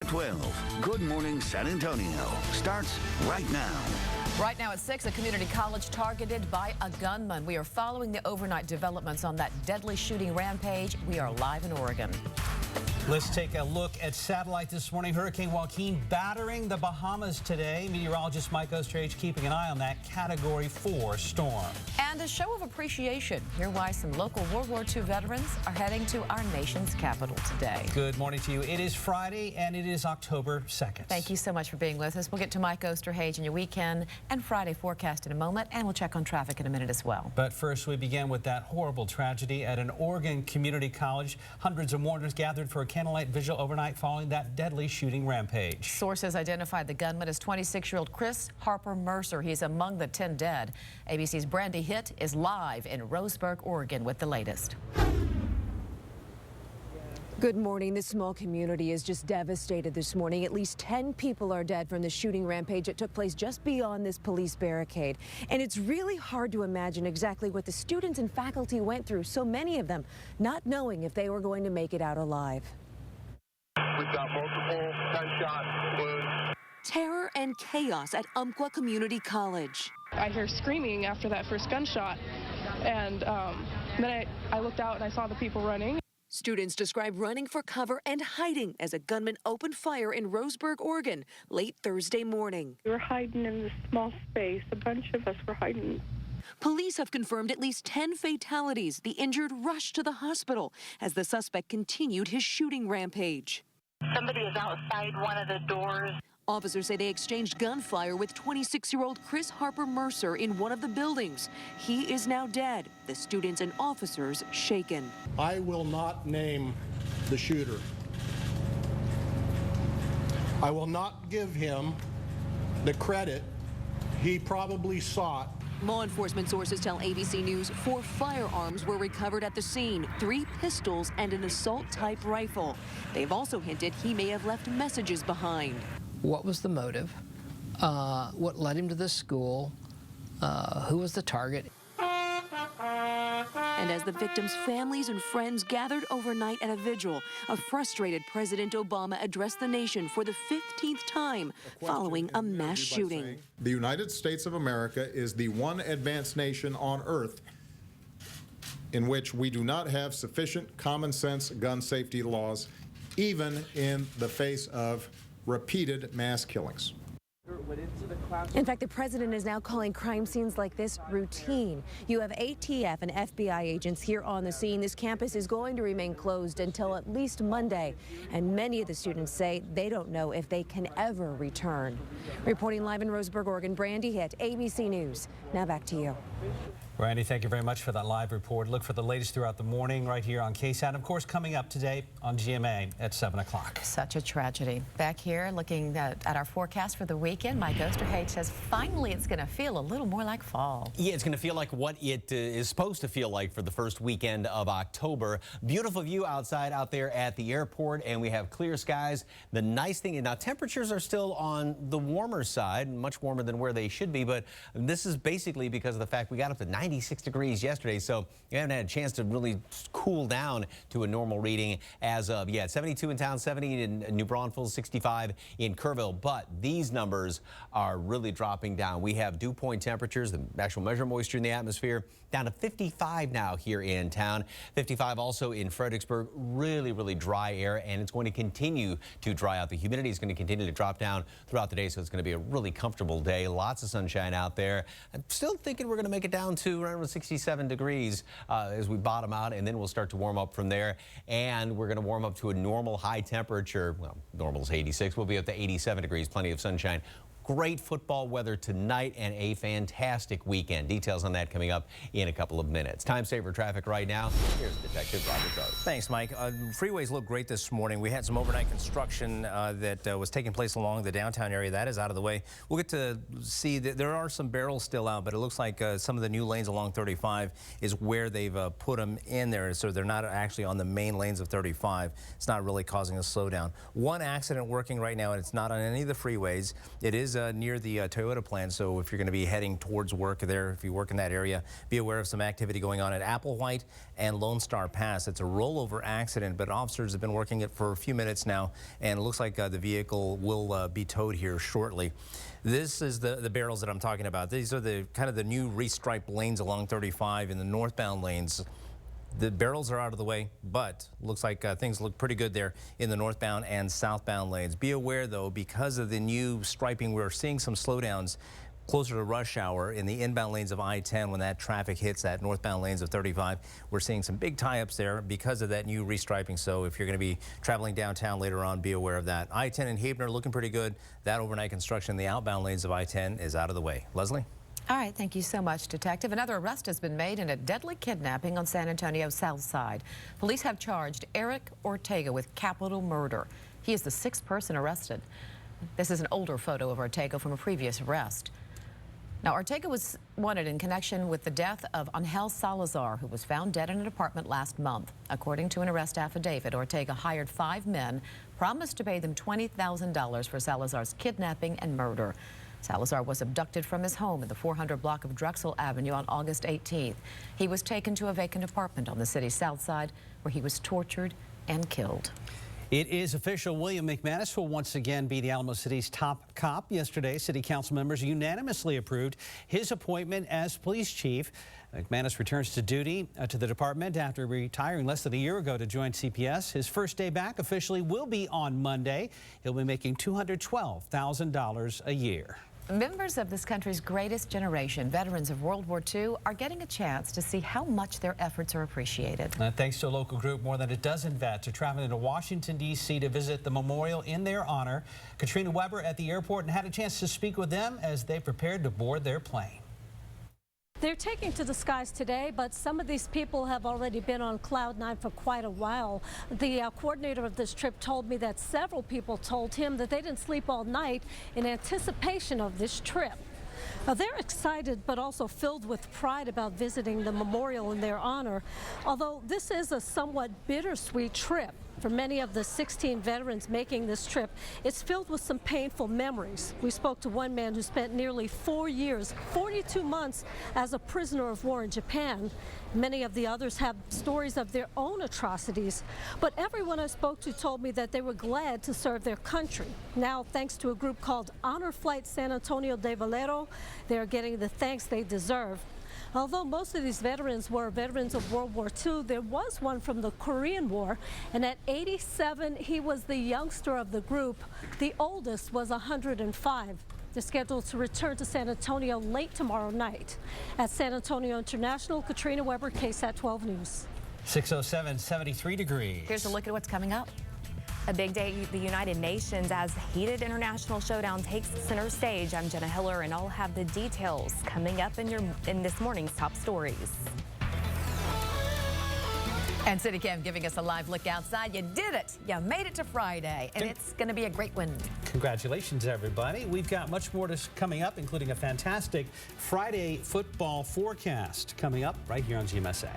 12. Good Morning San Antonio starts right now. Right now at 6, a community college targeted by a gunman. We are following the overnight developments on that deadly shooting rampage. We are live in Oregon. Let's take a look at satellite this morning. Hurricane Joaquin battering the Bahamas today. Meteorologist Mike Osterhage keeping an eye on that Category 4 storm. And a show of appreciation. Hear why some local World War II veterans are heading to our nation's capital today. Good morning to you. It is Friday and it is October 2nd. Thank you so much for being with us. We'll get to Mike Osterhage and your weekend and Friday forecast in a moment, and we'll check on traffic in a minute as well. But first, we begin with that horrible tragedy at an Oregon community college. Hundreds of mourners gathered for a candlelight vigil overnight following that deadly shooting rampage. Sources identified the gunman as 26-year-old Chris Harper Mercer. He's among the 10 dead. ABC's Brandy Hitt is live in Roseburg, Oregon with the latest. Good morning. This small community is just devastated this morning. At least 10 people are dead from the shooting rampage that took place just beyond this police barricade. And it's really hard to imagine exactly what the students and faculty went through, so many of them not knowing if they were going to make it out alive. We've got multiple gunshot wounds. Terror and chaos at Umpqua Community College. I hear screaming after that first gunshot, and then I looked out and I saw the people running. Students describe running for cover and hiding as a gunman opened fire in Roseburg, Oregon, late Thursday morning. We were hiding in this small space. A bunch of us were hiding. Police have confirmed at least 10 fatalities. The injured rushed to the hospital as the suspect continued his shooting rampage. Somebody is outside one of the doors. Officers say they exchanged gunfire with 26-year-old Chris Harper Mercer in one of the buildings. He is now dead. The students and officers shaken. I will not name the shooter. I will not give him the credit he probably sought. Law enforcement sources tell ABC News 4 firearms were recovered at the scene, 3 pistols and an assault-type rifle. They've also hinted he may have left messages behind. What was the motive? What led him to this school? Who was the target? And as the victims' families and friends gathered overnight at a vigil, a frustrated President Obama addressed the nation for the 15th time following a mass shooting. The United States of America is the one advanced nation on earth in which we do not have sufficient common sense gun safety laws, even in the face of repeated mass killings. In fact, the president is now calling crime scenes like this routine. You have ATF and FBI agents here on the scene. This campus is going to remain closed until at least Monday, and many of the students say they don't know if they can ever return. Reporting live in Roseburg, Oregon, Brandy Hitt, ABC News. Now back to you. Randy, thank you very much for that live report. Look for the latest throughout the morning right here on KSAT. Of course, coming up today on GMA at 7 o'clock. Such a tragedy. Back here looking at our forecast for the weekend, Mike Osterhage says finally it's going to feel a little more like fall. Yeah, it's going to feel like what it is supposed to feel like for the first weekend of October. Beautiful view outside out there at the airport, and we have clear skies. The nice thing is now temperatures are still on the warmer side, much warmer than where they should be, but this is basically because of the fact we got up to 96 degrees yesterday, so you haven't had a chance to really cool down to a normal reading as of yet. 72 in town, 70 in New Braunfels, 65 in Kerrville, but these numbers are really dropping down. We have dew point temperatures, the actual measure moisture in the atmosphere, down to 55 now here in town. 55 also in Fredericksburg. Really dry air, and it's going to continue to dry out. The humidity is going to continue to drop down throughout the day, so it's going to be a really comfortable day. Lots of sunshine out there. I'm still thinking we're going to make it down to around 67 degrees as we bottom out, and then we'll start to warm up from there. And we're going to warm up to a normal high temperature. Well, normal is 86. We'll be up to 87 degrees, plenty of sunshine. Great football weather tonight and a fantastic weekend. Details on that coming up in a couple of minutes. Time saver traffic right now. Here's Detective Robert Garth. Thanks, Mike. Freeways look great this morning. We had some overnight construction that was taking place along the downtown area. That is out of the way. We'll get to see that there are some barrels still out, but it looks like some of the new lanes along 35 is where they've put them in there. So they're not actually on the main lanes of 35. It's not really causing a slowdown. One accident working right now, and it's not on any of the freeways. It is near the Toyota plant, so if you're going to be heading towards work there, if you work in that area, be aware of some activity going on at Applewhite and Lone Star Pass. It's a rollover accident, but officers have been working it for a few minutes now, and it looks like the vehicle will be towed here shortly. This is the barrels that I'm talking about. These are the kind of the new restriped lanes along 35 in the northbound lanes. The barrels are out of the way, but looks like things look pretty good there in the northbound and southbound lanes. Be aware, though, because of the new striping, we're seeing some slowdowns closer to rush hour in the inbound lanes of I-10 when that traffic hits that northbound lanes of 35. We're seeing some big tie-ups there because of that new restriping. So if you're going to be traveling downtown later on, be aware of that. I-10 and Havener looking pretty good. That overnight construction in the outbound lanes of I-10 is out of the way. Leslie? All right, thank you so much, Detective. Another arrest has been made in a deadly kidnapping on San Antonio's south side. Police have charged Eric Ortega with capital murder. He is the sixth person arrested. This is an older photo of Ortega from a previous arrest. Now, Ortega was wanted in connection with the death of Angel Salazar, who was found dead in an apartment last month. According to an arrest affidavit, Ortega hired 5 men, promised to pay them $20,000 for Salazar's kidnapping and murder. Salazar was abducted from his home in the 400 block of Drexel Avenue on August 18th. He was taken to a vacant apartment on the city's south side where he was tortured and killed. It is official. William McManus will once again be the Alamo City's top cop. Yesterday, city council members unanimously approved his appointment as police chief. McManus returns to duty to the department after retiring less than a year ago to join CPS. His first day back officially will be on Monday. He'll be making $212,000 a year. Members of this country's greatest generation, veterans of World War II, are getting a chance to see how much their efforts are appreciated. Thanks to a local group, more than a dozen vets are traveling to Washington, D.C. to visit the memorial in their honor. Katrina Weber at the airport and had a chance to speak with them as they prepared to board their plane. They're taking to the skies today, but some of these people have already been on Cloud 9 for quite a while. The coordinator of this trip told me that several people told him that they didn't sleep all night in anticipation of this trip. Now, they're excited but also filled with pride about visiting the memorial in their honor, although this is a somewhat bittersweet trip. For many of the 16 veterans making this trip, it's filled with some painful memories. We spoke to one man who spent nearly 4 years, 42 months as a prisoner of war in Japan. Many of the others have stories of their own atrocities, but everyone I spoke to told me that they were glad to serve their country. Now, thanks to a group called Honor Flight San Antonio de Valero, they're getting the thanks they deserve. Although most of these veterans were veterans of World War II, there was one from the Korean War, and at 87, he was the youngster of the group. The oldest was 105. They're scheduled to return to San Antonio late tomorrow night. At San Antonio International, Katrina Weber, KSAT 12 News. 607, 73 degrees. Here's a look at what's coming up. A big day at the United Nations as heated international showdown takes center stage. I'm Jenna Hiller, and I'll have the details coming up in this morning's top stories. And CityCam giving us a live look outside. You did it. You made it to Friday, and it's going to be a great one. Congratulations, everybody. We've got much more coming up, including a fantastic Friday football forecast coming up right here on GMSA.